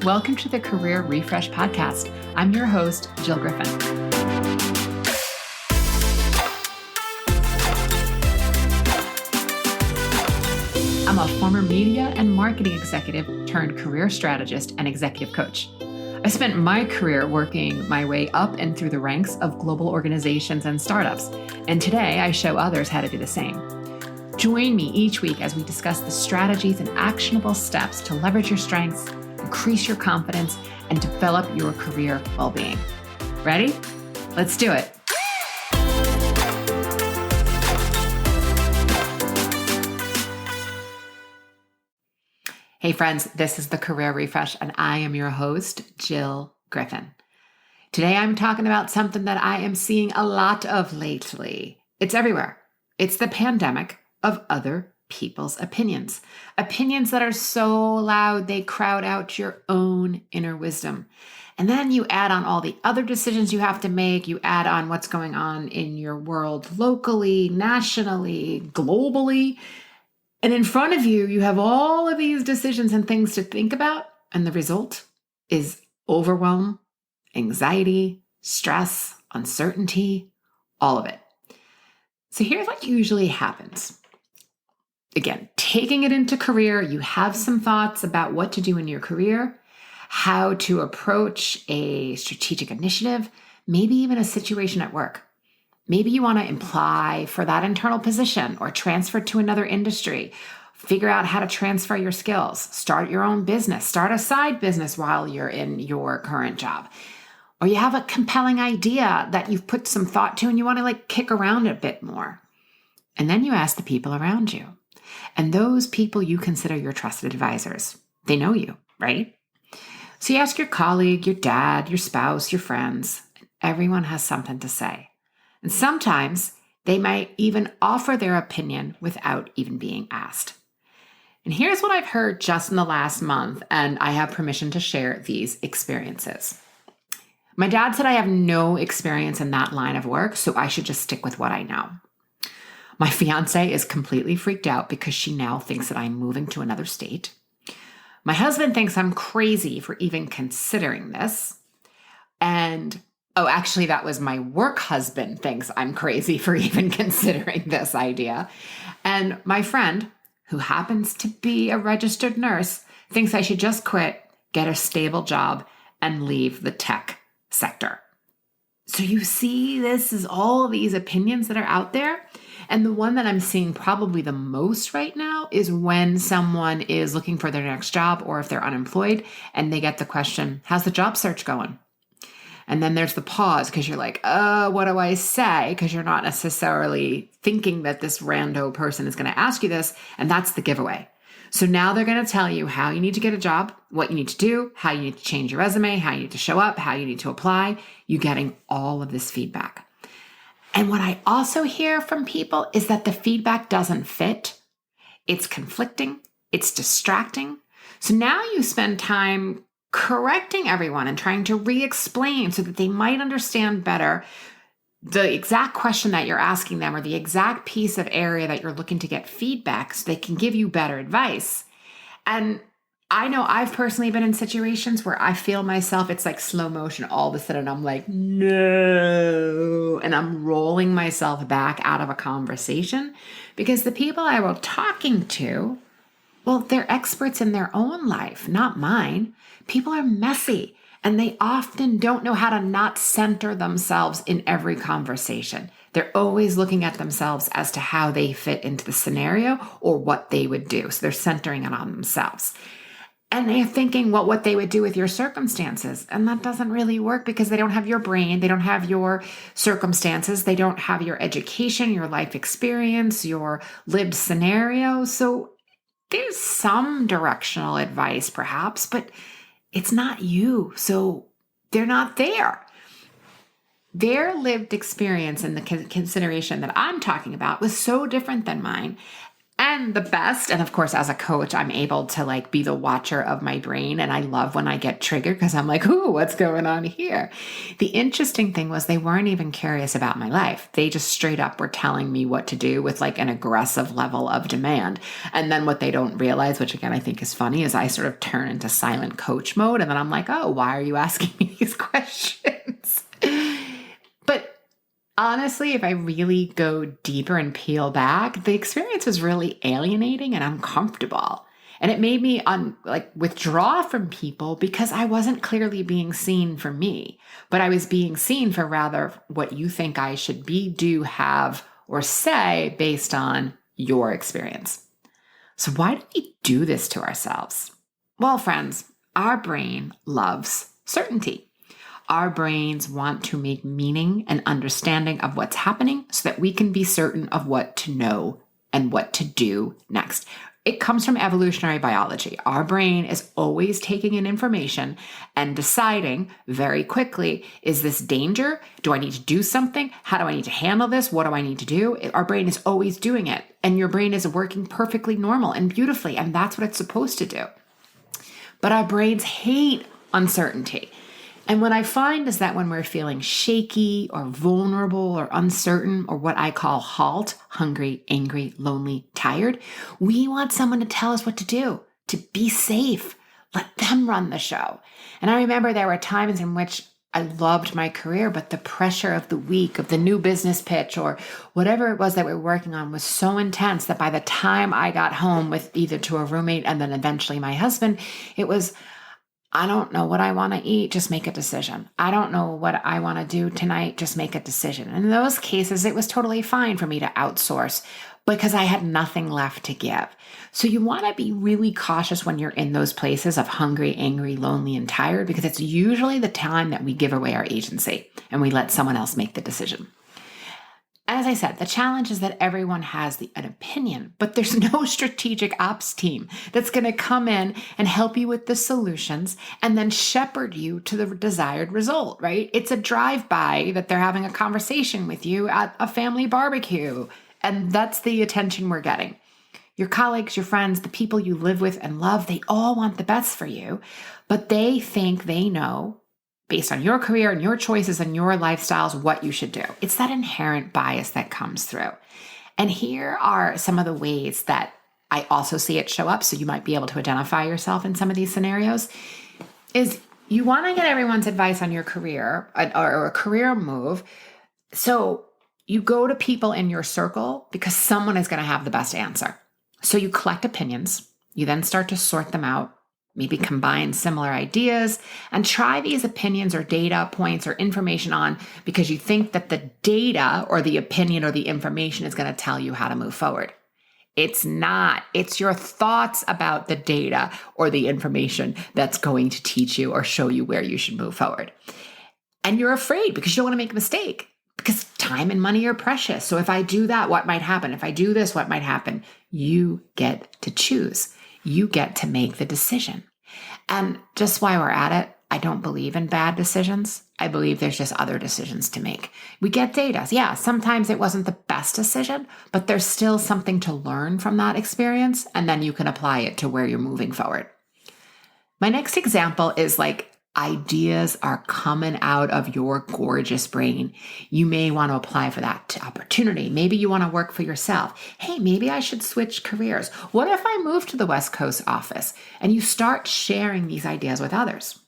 Welcome to the Career Refresh Podcast. I'm your host, Jill Griffin. I'm a former media and marketing executive turned career strategist and executive coach. I spent my career working my way up and through the ranks of global organizations and startups, and today I show others how to do the same. Join me each week as we discuss the strategies and actionable steps to leverage your strengths, increase your confidence, and develop your career well-being. Ready? Let's do it. Hey friends, this is the Career Refresh, and I am your host, Jill Griffin. Today I'm talking about something that I am seeing a lot of lately. It's everywhere. It's the pandemic of other people's opinions. Opinions that are so loud they crowd out your own inner wisdom. And then you add on all the other decisions you have to make. You add on what's going on in your world locally, nationally, globally. And in front of you, you have all of these decisions and things to think about. And the result is overwhelm, anxiety, stress, uncertainty, all of it. So here's what usually happens. Again, taking it into career, you have some thoughts about what to do in your career, how to approach a strategic initiative, maybe even a situation at work. Maybe you want to apply for that internal position or transfer to another industry, figure out how to transfer your skills, start your own business, start a side business while you're in your current job. Or you have a compelling idea that you've put some thought to and you want to kick around a bit more. And then you ask the people around you. And those people you consider your trusted advisors. They know you, right? So you ask your colleague, your dad, your spouse, your friends. Everyone has something to say. And sometimes they might even offer their opinion without even being asked. And here's what I've heard just in the last month, and I have permission to share these experiences. My dad said I have no experience in that line of work, so I should just stick with what I know. My fiance is completely freaked out because she now thinks that I'm moving to another state. My husband thinks I'm crazy for even considering this. And, actually, that was my work husband thinks I'm crazy for even considering this idea. And my friend, who happens to be a registered nurse, thinks I should just quit, get a stable job, and leave the tech sector. So you see, this is all of these opinions that are out there. And the one that I'm seeing probably the most right now is when someone is looking for their next job or if they're unemployed and they get the question, how's the job search going? And then there's the pause because you're like, what do I say? Because you're not necessarily thinking that this rando person is going to ask you this. And that's the giveaway. So now they're going to tell you how you need to get a job, what you need to do, how you need to change your resume, how you need to show up, how you need to apply. You're getting all of this feedback. And what I also hear from people is that the feedback doesn't fit. It's conflicting. It's distracting. So now you spend time correcting everyone and trying to re-explain so that they might understand better the exact question that you're asking them or the exact piece of area that you're looking to get feedback so they can give you better advice. And I know I've personally been in situations where I feel myself, it's like slow motion. All of a sudden I'm like, no. And I'm rolling myself back out of a conversation because the people I was talking to, well, they're experts in their own life, not mine. People are messy and they often don't know how to not center themselves in every conversation. They're always looking at themselves as to how they fit into the scenario or what they would do. So they're centering it on themselves. And they're thinking, what they would do with your circumstances. And that doesn't really work because they don't have your brain. They don't have your circumstances. They don't have your education, your life experience, your lived scenario. So there's some directional advice perhaps, but it's not you. So they're not there. Their lived experience and the consideration that I'm talking about was so different than mine. And the best, and of course, as a coach, I'm able to like be the watcher of my brain. And I love when I get triggered because I'm like, ooh, what's going on here? The interesting thing was they weren't even curious about my life. They just straight up were telling me what to do with like an aggressive level of demand. And then what they don't realize, which again, I think is funny, is I sort of turn into silent coach mode. And then I'm like, oh, why are you asking me these questions? But honestly, if I really go deeper and peel back, the experience was really alienating and uncomfortable. And it made me withdraw from people because I wasn't clearly being seen for me, but I was being seen for rather what you think I should be, do, have, or say based on your experience. So why do we do this to ourselves? Well, friends, our brain loves certainty. Our brains want to make meaning and understanding of what's happening so that we can be certain of what to know and what to do next. It comes from evolutionary biology. Our brain is always taking in information and deciding very quickly, is this danger? Do I need to do something? How do I need to handle this? What do I need to do? Our brain is always doing it. And your brain is working perfectly normal and beautifully. And that's what it's supposed to do. But our brains hate uncertainty. And what I find is that when we're feeling shaky or vulnerable or uncertain, or what I call halt, hungry, angry, lonely, tired, we want someone to tell us what to do, to be safe. Let them run the show. And I remember there were times in which I loved my career, but the pressure of the week, of the new business pitch, or whatever it was that we were working on was so intense that by the time I got home with either to a roommate and then eventually my husband, it was, I don't know what I want to eat, just make a decision. I don't know what I want to do tonight, just make a decision. And in those cases, it was totally fine for me to outsource because I had nothing left to give. So you want to be really cautious when you're in those places of hungry, angry, lonely, and tired, because it's usually the time that we give away our agency and we let someone else make the decision. As I said, the challenge is that everyone has an opinion, but there's no strategic ops team that's going to come in and help you with the solutions and then shepherd you to the desired result, right? It's a drive-by that they're having a conversation with you at a family barbecue, and that's the attention we're getting. Your colleagues, your friends, the people you live with and love, they all want the best for you, but they think they know, based on your career and your choices and your lifestyles, what you should do. It's that inherent bias that comes through. And here are some of the ways that I also see it show up, so you might be able to identify yourself in some of these scenarios, is you want to get everyone's advice on your career or a career move. So you go to people in your circle because someone is going to have the best answer. So you collect opinions. You then start to sort them out. Maybe combine similar ideas and try these opinions or data points or information on because you think that the data or the opinion or the information is going to tell you how to move forward. It's not. It's your thoughts about the data or the information that's going to teach you or show you where you should move forward. And you're afraid because you don't want to make a mistake, because time and money are precious. So if I do that, what might happen? If I do this, what might happen? You get to choose. You get to make the decision. And just while we're at it, I don't believe in bad decisions. I believe there's just other decisions to make. We get data. Yeah, sometimes it wasn't the best decision, but there's still something to learn from that experience, and then you can apply it to where you're moving forward. My next example is ideas are coming out of your gorgeous brain. You may want to apply for that opportunity. Maybe you want to work for yourself. Hey, maybe I should switch careers. What if I move to the West Coast office? And you start sharing these ideas with others.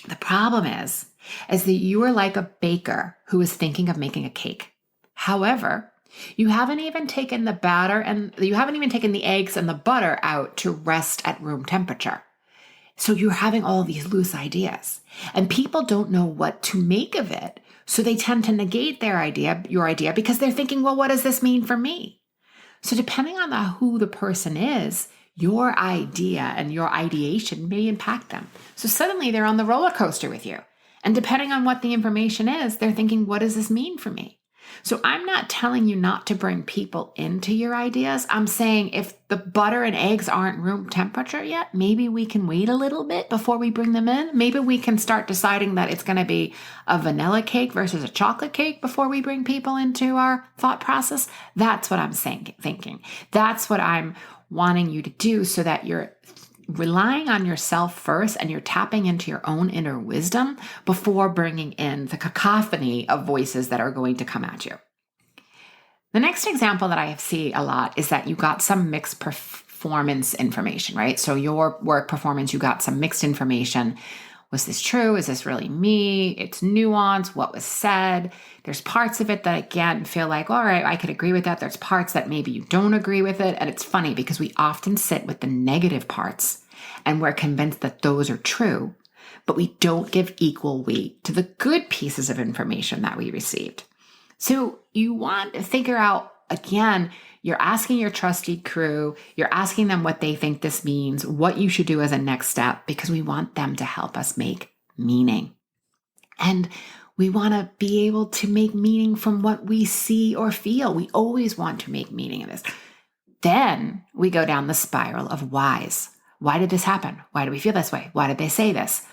The problem is that you are like a baker who is thinking of making a cake. However, you haven't even taken the batter and you haven't even taken the eggs and the butter out to rest at room temperature. So you're having all these loose ideas and people don't know what to make of it. So they tend to negate your idea, because they're thinking, well, what does this mean for me? So depending on who the person is, your idea and your ideation may impact them. So suddenly they're on the roller coaster with you. And depending on what the information is, they're thinking, what does this mean for me? So I'm not telling you not to bring people into your ideas. I'm saying if the butter and eggs aren't room temperature yet, maybe we can wait a little bit before we bring them in. Maybe we can start deciding that it's going to be a vanilla cake versus a chocolate cake before we bring people into our thought process. That's what I'm thinking. That's what I'm wanting you to do, so that you're relying on yourself first and you're tapping into your own inner wisdom before bringing in the cacophony of voices that are going to come at you. The next example that I see a lot is that you got some mixed performance information, right? So your work performance, you got some mixed information. Was this true? Is this really me? It's nuanced. What was said? There's parts of it that, again, feel like, all right, I could agree with that. There's parts that maybe you don't agree with it. And it's funny because we often sit with the negative parts and we're convinced that those are true, but we don't give equal weight to the good pieces of information that we received. So you want to figure out, again, you're asking your trusted crew, you're asking them what they think this means, what you should do as a next step, because we want them to help us make meaning. And we want to be able to make meaning from what we see or feel. We always want to make meaning of this. Then we go down the spiral of whys. Why did this happen? Why do we feel this way? Why did they say this?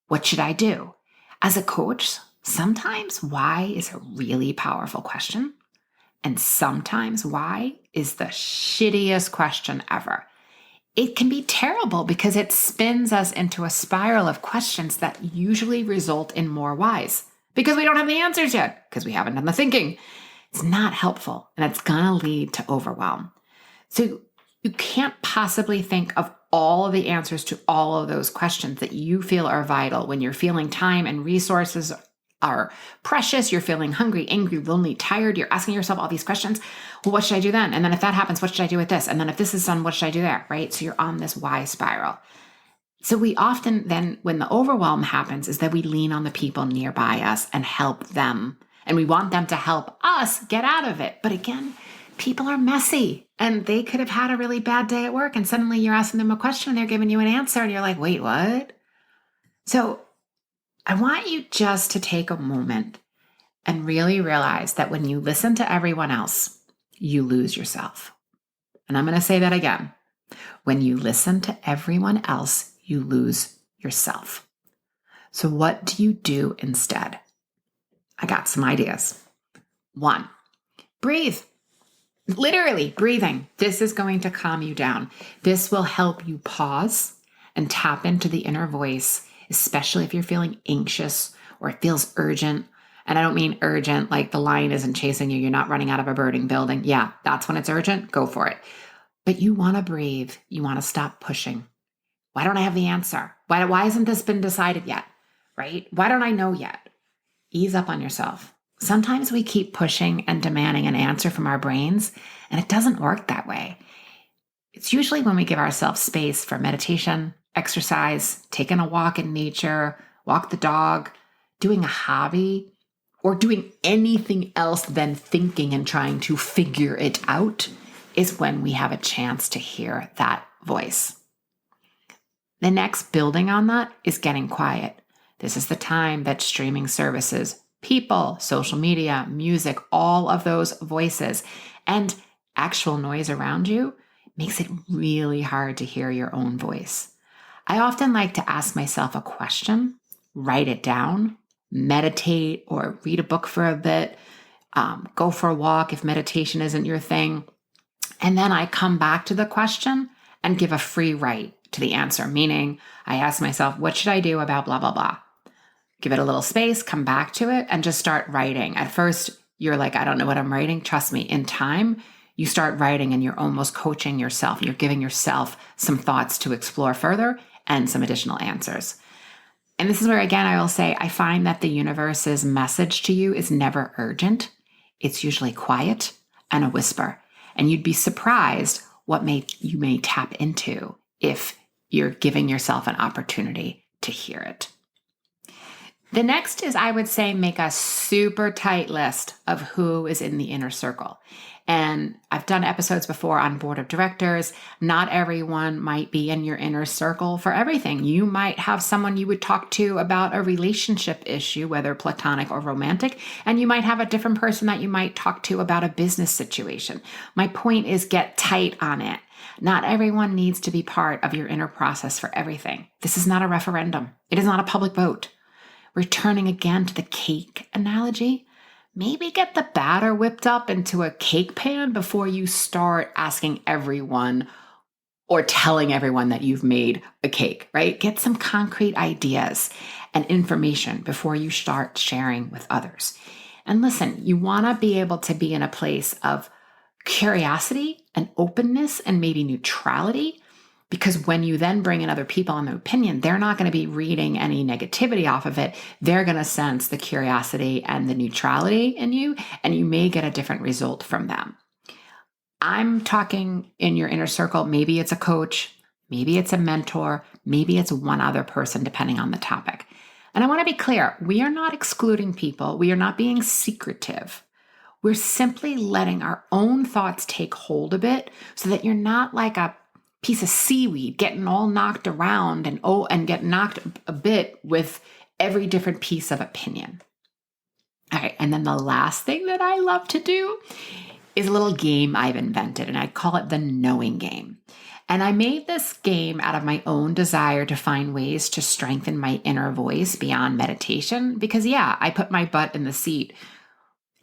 What should I do? As a coach, sometimes why is a really powerful question. And sometimes why is the shittiest question ever. It can be terrible because it spins us into a spiral of questions that usually result in more whys because we don't have the answers yet, because we haven't done the thinking. It's not helpful, and it's going to lead to overwhelm. So you can't possibly think of all of the answers to all of those questions that you feel are vital when you're feeling time and resources are precious, you're feeling hungry, angry, lonely, tired, you're asking yourself all these questions. Well, what should I do then? And then if that happens, what should I do with this? And then if this is done, what should I do there? Right? So you're on this why spiral. So we often then, when the overwhelm happens, is that we lean on the people nearby us and help them. And we want them to help us get out of it. But again, people are messy and they could have had a really bad day at work. And suddenly you're asking them a question and they're giving you an answer. And you're like, wait, what? So I want you just to take a moment and really realize that when you listen to everyone else, you lose yourself. And I'm going to say that again. When you listen to everyone else, you lose yourself. So what do you do instead? I got some ideas. 1, breathe. Literally breathing. This is going to calm you down. This will help you pause and tap into the inner voice, especially if you're feeling anxious or it feels urgent. And I don't mean urgent like the lion isn't chasing you, you're not running out of a burning building. Yeah, that's when it's urgent. Go for it. But you want to breathe. You want to stop pushing. Why don't I have the answer? Why hasn't this been decided yet? Right? Why don't I know yet? Ease up on yourself. Sometimes we keep pushing and demanding an answer from our brains, and it doesn't work that way. It's usually when we give ourselves space for meditation, exercise, taking a walk in nature, walk the dog, doing a hobby, or doing anything else than thinking and trying to figure it out is when we have a chance to hear that voice. The next building on that is getting quiet. This is the time that streaming services, people, social media, music, all of those voices, and actual noise around you makes it really hard to hear your own voice. I often like to ask myself a question, write it down, meditate or read a book for a bit, go for a walk if meditation isn't your thing. And then I come back to the question and give a free write to the answer, meaning I ask myself, what should I do about blah, blah, blah? Give it a little space, come back to it, and just start writing. At first, you're like, I don't know what I'm writing. Trust me, in time, you start writing and you're almost coaching yourself. You're giving yourself some thoughts to explore further and some additional answers. And this is where, again, I will say, I find that the universe's message to you is never urgent. It's usually quiet and a whisper. And you'd be surprised what you may tap into if you're giving yourself an opportunity to hear it. The next is, I would say, make a super tight list of who is in the inner circle. And I've done episodes before on board of directors. Not everyone might be in your inner circle for everything. You might have someone you would talk to about a relationship issue, whether platonic or romantic, and you might have a different person that you might talk to about a business situation. My point is, get tight on it. Not everyone needs to be part of your inner process for everything. This is not a referendum. It is not a public vote. Returning again to the cake analogy, maybe get the batter whipped up into a cake pan before you start asking everyone or telling everyone that you've made a cake, right? Get some concrete ideas and information before you start sharing with others. And listen, you want to be able to be in a place of curiosity and openness and maybe neutrality, because when you then bring in other people and their opinion, they're not going to be reading any negativity off of it. They're going to sense the curiosity and the neutrality in you, and you may get a different result from them. I'm talking in your inner circle. Maybe it's a coach, maybe it's a mentor, maybe it's one other person, depending on the topic. And I want to be clear, we are not excluding people. We are not being secretive. We're simply letting our own thoughts take hold a bit so that you're not like a piece of seaweed getting all knocked around and get knocked a bit with every different piece of opinion. All right, and then the last thing that I love to do is a little game I've invented, and I call it the knowing game. And I made this game out of my own desire to find ways to strengthen my inner voice beyond meditation, because I put my butt in the seat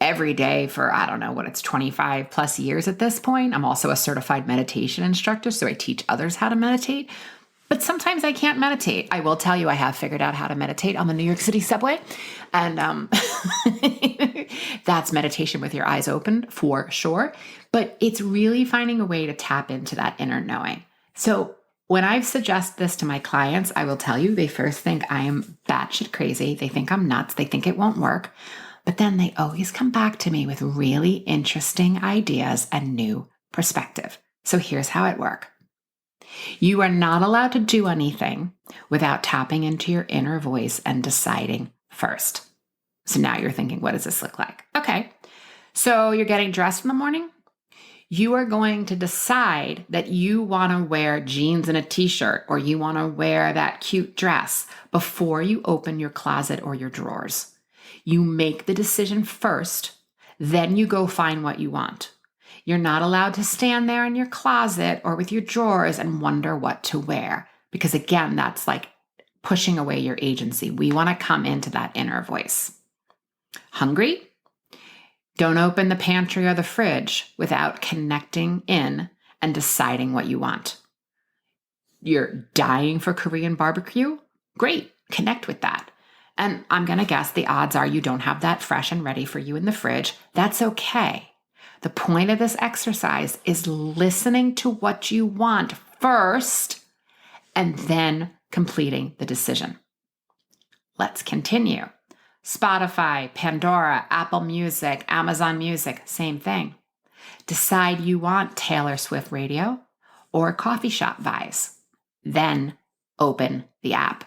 every day for, I don't know what, it's 25 plus years at this point. I'm also a certified meditation instructor, so I teach others how to meditate. But sometimes I can't meditate. I will tell you, I have figured out how to meditate on the New York City subway. And that's meditation with your eyes open for sure. But it's really finding a way to tap into that inner knowing. So when I suggest this to my clients, I will tell you, they first think I am batshit crazy. They think I'm nuts. They think it won't work. But then they always come back to me with really interesting ideas and new perspective. So here's how it works. You are not allowed to do anything without tapping into your inner voice and deciding first. So now you're thinking, what does this look like? Okay, so you're getting dressed in the morning. You are going to decide that you want to wear jeans and a t-shirt, or you want to wear that cute dress before you open your closet or your drawers. You make the decision first, then you go find what you want. You're not allowed to stand there in your closet or with your drawers and wonder what to wear, because again, that's like pushing away your agency. We want to come into that inner voice. Hungry? Don't open the pantry or the fridge without connecting in and deciding what you want. You're dying for Korean barbecue? Great, connect with that. And I'm going to guess the odds are you don't have that fresh and ready for you in the fridge. That's okay. The point of this exercise is listening to what you want first and then completing the decision. Let's continue. Spotify, Pandora, Apple Music, Amazon Music, same thing. Decide you want Taylor Swift radio or coffee shop vibes. Then open the app.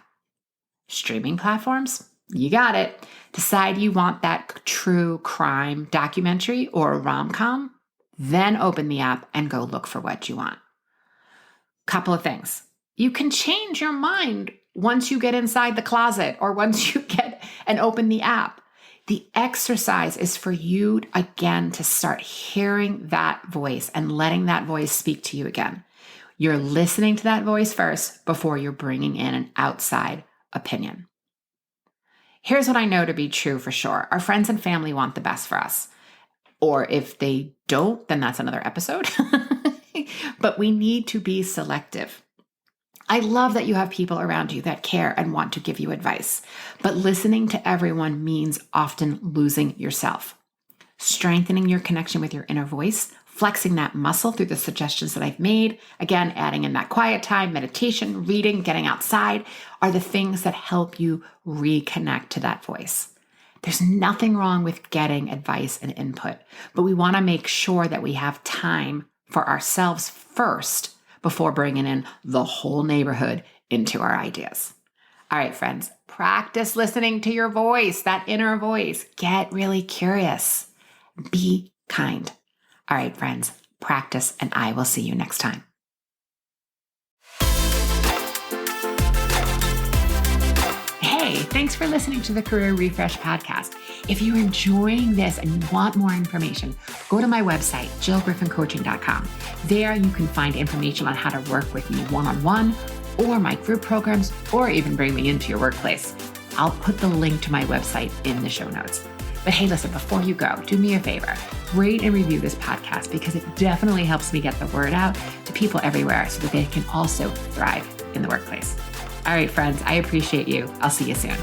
Streaming platforms, you got it. Decide you want that true crime documentary or a rom-com. Then open the app and go look for what you want. Couple of things. You can change your mind once you get inside the closet or once you get and open the app. The exercise is for you, again, to start hearing that voice and letting that voice speak to you again. You're listening to that voice first before you're bringing in an outside opinion. Here's what I know to be true for sure. Our friends and family want the best for us. Or if they don't, then that's another episode. But we need to be selective. I love that you have people around you that care and want to give you advice, but listening to everyone means often losing yourself. Strengthening your connection with your inner voice, flexing that muscle through the suggestions that I've made, again, adding in that quiet time, meditation, reading, getting outside, are the things that help you reconnect to that voice. There's nothing wrong with getting advice and input, but we want to make sure that we have time for ourselves first before bringing in the whole neighborhood into our ideas. All right, friends, practice listening to your voice, that inner voice. Get really curious. Be kind. All right, friends, practice, and I will see you next time. Hey, thanks for listening to the Career Refresh podcast. If you're enjoying this and you want more information, go to my website, jillgriffincoaching.com. There you can find information on how to work with me one-on-one or my group programs, or even bring me into your workplace. I'll put the link to my website in the show notes. But hey, listen, before you go, do me a favor, rate and review this podcast because it definitely helps me get the word out to people everywhere so that they can also thrive in the workplace. All right, friends, I appreciate you. I'll see you soon.